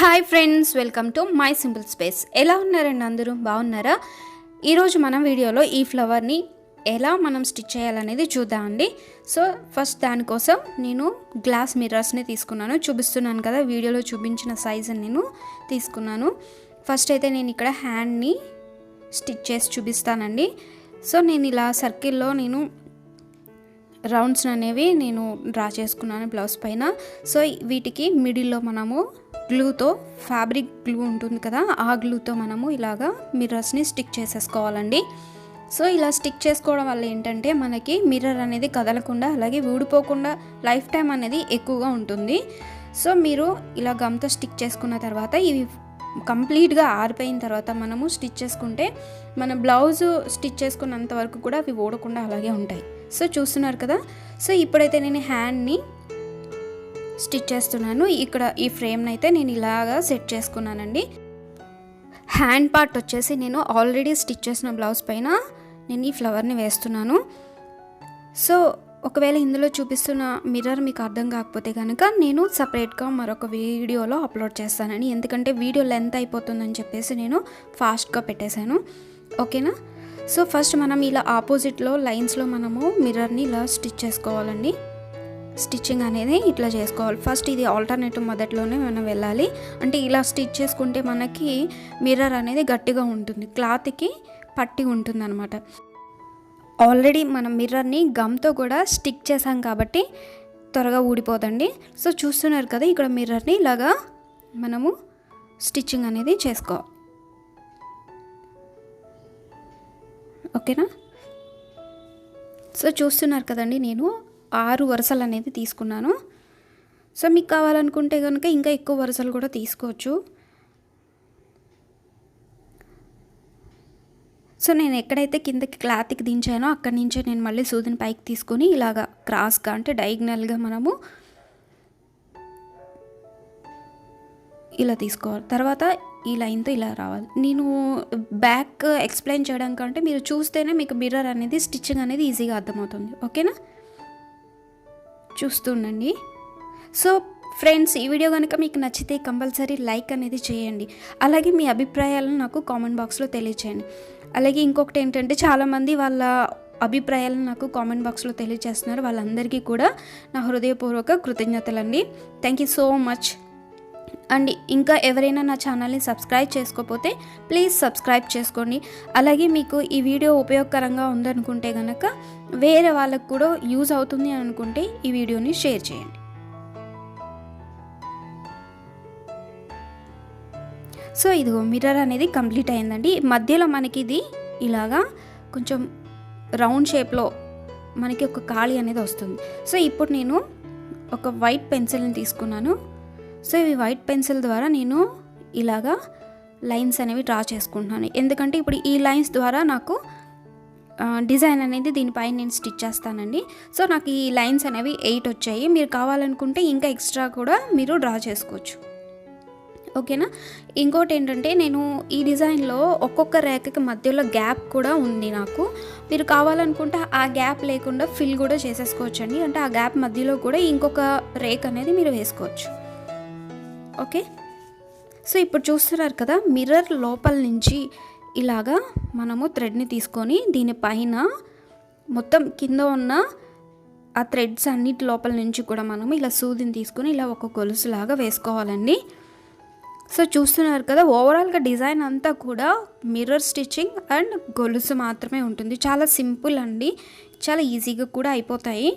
Hi friends, welcome to my simple space. ఎలా ఉన్నారండి? అందరూ బాగున్నారా? ఈరోజు మనం వీడియోలో ఈ ఫ్లవర్ని ఎలా మనం స్టిచ్ చేయాలనేది చూద్దామండి. సో ఫస్ట్ దానికోసం నేను గ్లాస్ మిర్రర్స్ని తీసుకున్నాను. చూపిస్తున్నాను కదా, వీడియోలో చూపించిన సైజు నేను తీసుకున్నాను. ఫస్ట్ అయితే నేను ఇక్కడ హ్యాండ్ని స్టిచ్ చేసి చూపిస్తానండి. సో నేను ఇలా సర్కిల్లో నేను రౌండ్స్ అనేవి నేను డ్రా చేసుకున్నాను బ్లౌజ్ పైన. సో వీటికి మిడిల్లో మనము గ్లూతో, ఫ్యాబ్రిక్ గ్లూ ఉంటుంది కదా, ఆ గ్లూతో మనము ఇలాగా మిర్రర్స్ని స్టిక్ చేసేసుకోవాలండి. సో ఇలా స్టిక్ చేసుకోవడం వల్ల ఏంటంటే మనకి మిర్రర్ అనేది కదలకుండా అలాగే ఊడిపోకుండా లైఫ్ టైం అనేది ఎక్కువగా ఉంటుంది. సో మీరు ఇలా గమ్తో స్టిక్ చేసుకున్న తర్వాత ఇవి కంప్లీట్గా ఆరిపోయిన తర్వాత మనము స్టిచ్ చేసుకుంటే మన బ్లౌజ్ స్టిచ్ చేసుకున్నంత వరకు కూడా అవి ఊడకుండా అలాగే ఉంటాయి. సో చూస్తున్నారు కదా. సో ఇప్పుడైతే నేను హ్యాండ్ని స్టిచ్ చేస్తున్నాను. ఇక్కడ ఈ ఫ్రేమ్ని అయితే నేను ఇలాగా సెట్ చేసుకున్నానండి. హ్యాండ్ పార్ట్ వచ్చేసి నేను ఆల్రెడీ స్టిచ్ చేసిన బ్లౌజ్ పైన నేను ఈ ఫ్లవర్ని వేస్తున్నాను. సో ఒకవేళ ఇందులో చూపిస్తున్న మిర్రర్ మీకు అర్థం కాకపోతే కనుక నేను సపరేట్గా మరొక వీడియోలో అప్లోడ్ చేస్తానని, ఎందుకంటే వీడియో లెంత్ అయిపోతుందని చెప్పేసి నేను ఫాస్ట్గా పెట్టేశాను. ఓకేనా? సో ఫస్ట్ మనం ఇలా ఆపోజిట్లో లైన్స్లో మనము మిర్రర్ని ఇలా స్టిచ్ చేసుకోవాలండి. స్టిచ్చింగ్ అనేది ఇట్లా చేసుకోవాలి. ఫస్ట్ ఇది ఆల్టర్నేటివ్ మొదట్లోనే మనం వెళ్ళాలి. అంటే ఇలా స్టిచ్ చేసుకుంటే మనకి మిర్రర్ అనేది గట్టిగా ఉంటుంది, క్లాత్కి పట్టి ఉంటుంది అనమాట. ఆల్రెడీ మనం మిర్రర్ని గమ్తో కూడా స్టిక్ చేసాం కాబట్టి త్వరగా ఊడిపోదండి. సో చూస్తున్నారు కదా, ఇక్కడ మిర్రర్ని ఇలాగా మనము స్టిచ్చింగ్ అనేది చేసుకోవాలి. ఓకేనా? సో చూస్తున్నారు కదండి, నేను 6 వరుసలు అనేది తీసుకున్నాను. సో మీకు కావాలనుకుంటే కనుక ఇంకా ఎక్కువ వరుసలు కూడా తీసుకోవచ్చు. సో నేను ఎక్కడైతే కిందకి క్లాత్కి దించానో అక్కడి నుంచే నేను మళ్ళీ సూదిని పైకి తీసుకొని ఇలాగా క్రాస్గా అంటే డయాగ్నల్గా మనము ఇలా తీసుకోవాలి. తర్వాత ఈ లైన్తో ఇలా రావాలి. నేను బ్యాక్ ఎక్స్ప్లెయిన్ చేయడం కంటే మీరు చూస్తేనే మీకు మిర్రర్ అనేది స్టిచ్చింగ్ అనేది ఈజీగా అర్థమవుతుంది. ఓకేనా? చూస్తుండండి. సో ఫ్రెండ్స్, ఈ వీడియో కనుక మీకు నచ్చితే కంపల్సరీ లైక్ అనేది చేయండి. అలాగే మీ అభిప్రాయాలను నాకు కామెంట్ బాక్స్లో తెలియచేయండి. అలాగే ఇంకొకటి ఏంటంటే, చాలామంది వాళ్ళ అభిప్రాయాలను నాకు కామెంట్ బాక్స్లో తెలియజేస్తున్నారు. వాళ్ళందరికీ కూడా నా హృదయపూర్వక కృతజ్ఞతలండి. Thank you so much. And ఇంకా ఎవరైనా నా ఛానల్ని సబ్స్క్రైబ్ చేసుకోకపోతే ప్లీజ్ సబ్స్క్రైబ్ చేసుకోండి. అలాగే మీకు ఈ వీడియో ఉపయోగకరంగా ఉందనుకుంటే కనుక వేరే వాళ్ళకు కూడా యూజ్ అవుతుంది అనుకుంటే ఈ వీడియోని షేర్ చేయండి. సో ఇదిగో మిర్రర్ అనేది కంప్లీట్ అయిందండి. మధ్యలో మనకి ఇది ఇలాగా కొంచెం రౌండ్ షేప్లో మనకి ఒక ఖాళీ అనేది వస్తుంది. సో ఇప్పుడు నేను ఒక వైట్ పెన్సిల్ని తీసుకున్నాను. సో ఈ వైట్ పెన్సిల్ ద్వారా నేను ఇలాగా లైన్స్ అనేవి డ్రా చేసుకుంటున్నాను. ఎందుకంటే ఇప్పుడు ఈ లైన్స్ ద్వారా నాకు డిజైన్ అనేది దీనిపైన నేను స్టిచ్ చేస్తానండి. సో నాకు ఈ లైన్స్ అనేవి 8 వచ్చాయి. మీరు కావాలనుకుంటే ఇంకా ఎక్స్ట్రా కూడా మీరు డ్రా చేసుకోవచ్చు. ఓకేనా? ఇంకోటి ఏంటంటే, నేను ఈ డిజైన్లో ఒక్కొక్క రేఖకి మధ్యలో గ్యాప్ కూడా ఉంది నాకు. మీరు కావాలనుకుంటే ఆ గ్యాప్ లేకుండా ఫిల్ కూడా చేసేసుకోవచ్చు అండి. అంటే ఆ గ్యాప్ మధ్యలో కూడా ఇంకొక రేఖ అనేది మీరు వేసుకోవచ్చు. ఓకే? సో ఇప్పుడు చూస్తున్నారు కదా, మిర్రర్ లోపల నుంచి ఇలాగా మనము థ్రెడ్ని తీసుకొని దీనిపైన మొత్తం కింద ఉన్న ఆ థ్రెడ్స్ అన్నిటి లోపల నుంచి కూడా మనము ఇలా సూదిని తీసుకొని ఇలా ఒక గొలుసులాగా వేసుకోవాలండి. సో చూస్తున్నారు కదా, ఓవరాల్గా డిజైన్ అంతా కూడా మిర్రర్ స్టిచ్చింగ్ అండ్ గొలుసు మాత్రమే ఉంటుంది. చాలా సింపుల్ అండి, చాలా ఈజీగా కూడా అయిపోతాయి.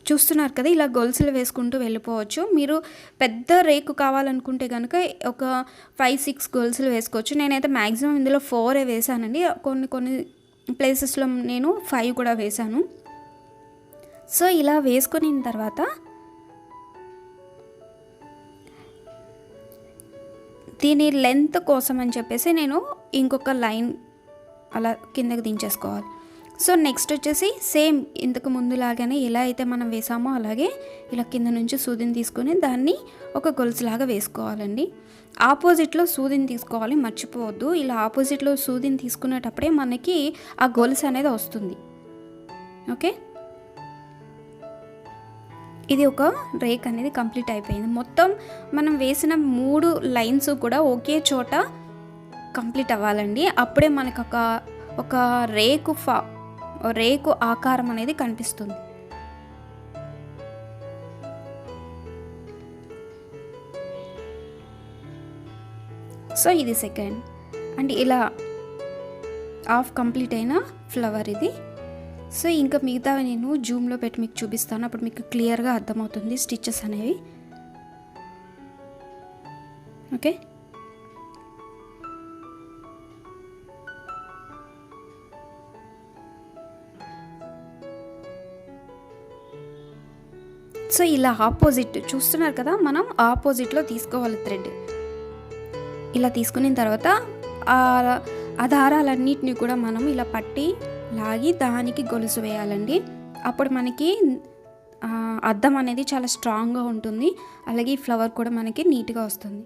చూస్తున్నారు కదా, ఇలా గొలుసులు వేసుకుంటూ వెళ్ళిపోవచ్చు. మీరు పెద్ద రేకు కావాలనుకుంటే కనుక ఒక 5-6 గొలుసులు వేసుకోవచ్చు. నేనైతే మ్యాక్సిమం ఇందులో 4 వేసానండి. కొన్ని ప్లేసెస్లో నేను 5 కూడా వేసాను. సో ఇలా వేసుకున్న తర్వాత దీని లెంత్ కోసం అని చెప్పేసి నేను ఇంకొక లైన్ అలా కిందకి దించేసుకోవాలి. సో నెక్స్ట్ వచ్చేసి సేమ్ ఇంతకు ముందులాగానే ఎలా అయితే మనం వేసామో అలాగే ఇలా కింద నుంచి సూదిని తీసుకొని దాన్ని ఒక గొలుసులాగా వేసుకోవాలండి. ఆపోజిట్లో సూదిని తీసుకోవాలి, మర్చిపోవద్దు. ఇలా ఆపోజిట్లో సూదిని తీసుకునేటప్పుడే మనకి ఆ గొలుసు అనేది వస్తుంది. ఓకే, ఇది ఒక రేక్ అనేది కంప్లీట్ అయిపోయింది. మొత్తం మనం వేసిన 3 లైన్స్ కూడా ఒకే చోట కంప్లీట్ అవ్వాలండి. అప్పుడే మనకు ఒక రేకు ఆకారం అనేది కనిపిస్తుంది. సో ఇది సెకండ్ అండ్ ఇలా హాఫ్ కంప్లీట్ అయిన ఫ్లవర్ ఇది. సో ఇంకా మిగతావి నేను జూమ్లో పెట్టి మీకు చూపిస్తాను, అప్పుడు మీకు క్లియర్గా అర్థమవుతుంది స్టిచెస్ అనేవి. ఓకే, సో ఇలా ఆపోజిట్ చూస్తున్నారు కదా, మనం ఆపోజిట్లో తీసుకోవాలి థ్రెడ్. ఇలా తీసుకున్న తర్వాత ఆ దారాలన్నిటిని కూడా మనం ఇలా పట్టి లాగి దానికి గొలుసు వేయాలండి. అప్పుడు మనకి అద్దం అనేది చాలా స్ట్రాంగ్గా ఉంటుంది, అలాగే ఈ ఫ్లవర్ కూడా మనకి నీట్గా వస్తుంది.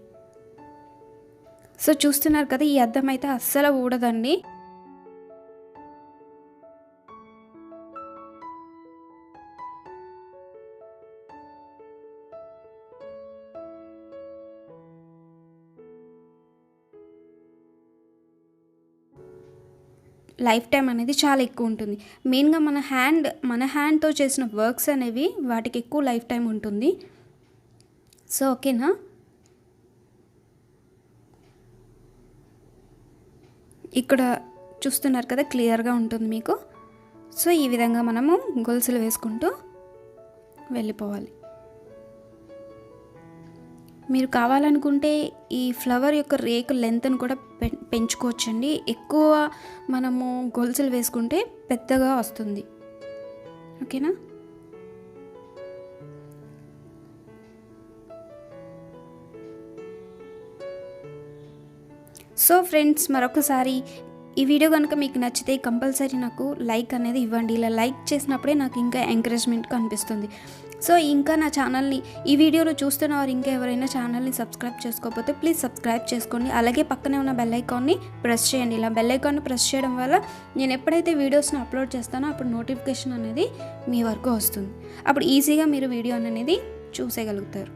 సో చూస్తున్నారు కదా, ఈ అద్దం అయితే అస్సలు ఊడదండి. లైఫ్ టైం అనేది చాలా ఎక్కువ ఉంటుంది. మెయిన్గా మన హ్యాండ్తో చేసిన వర్క్స్ అనేవి వాటికి ఎక్కువ లైఫ్ టైం ఉంటుంది. సో ఓకేనా, ఇక్కడ చూస్తున్నారు కదా, క్లియర్గా ఉంటుంది మీకు. సో ఈ విధంగా మనము గొలుసులు వేసుకుంటూ వెళ్ళిపోవాలి. మీరు కావాలనుకుంటే ఈ ఫ్లవర్ యొక్క రేకు లెంత్ని కూడా పెంచుకోవచ్చండి. ఎక్కువ మనము గొలుసులు వేసుకుంటే పెద్దగా వస్తుంది. ఓకేనా, సో ఫ్రెండ్స్ మరొకసారి ఈ వీడియో కనుక మీకు నచ్చితే కంపల్సరీ నాకు లైక్ అనేది ఇవ్వండి. ఇలా లైక్ చేసినప్పుడే నాకు ఇంకా ఎంకరేజ్మెంట్ కనిపిస్తుంది. సో ఇంకా నా ఛానల్ని ఈ వీడియోలో చూస్తున్న వారు ఇంకా ఎవరైనా ఛానల్ని సబ్స్క్రైబ్ చేసుకోకపోతే ప్లీజ్ సబ్స్క్రైబ్ చేసుకోండి. అలాగే పక్కనే ఉన్న బెల్ ఐకాన్ని ప్రెస్ చేయండి. ఇలా బెల్ ఐకాన్ని ప్రెస్ చేయడం వల్ల నేను ఎప్పుడైతే వీడియోస్ని అప్లోడ్ చేస్తానో అప్పుడు నోటిఫికేషన్ అనేది మీ వరకు వస్తుంది. అప్పుడు ఈజీగా మీరు వీడియో అనేది చూసేయగలుగుతారు.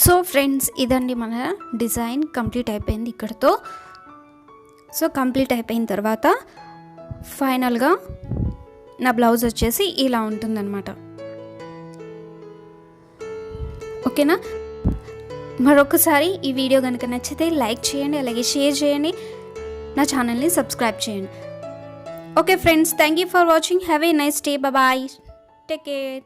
సో ఫ్రెండ్స్, ఇదండి మన డిజైన్ కంప్లీట్ అయిపోయింది ఇక్కడతో. సో కంప్లీట్ అయిపోయిన తర్వాత ఫైనల్గా నా బ్లౌజ్ వచ్చేసి ఇలా ఉంటుందన్నమాట. ఓకేనా? మరొకసారి ఈ వీడియో కనుక నచ్చితే లైక్ చేయండి, అలాగే షేర్ చేయండి, నా ఛానల్ని సబ్స్క్రైబ్ చేయండి. Okay friends, thank you for watching. Have a nice day. Bye. Take care.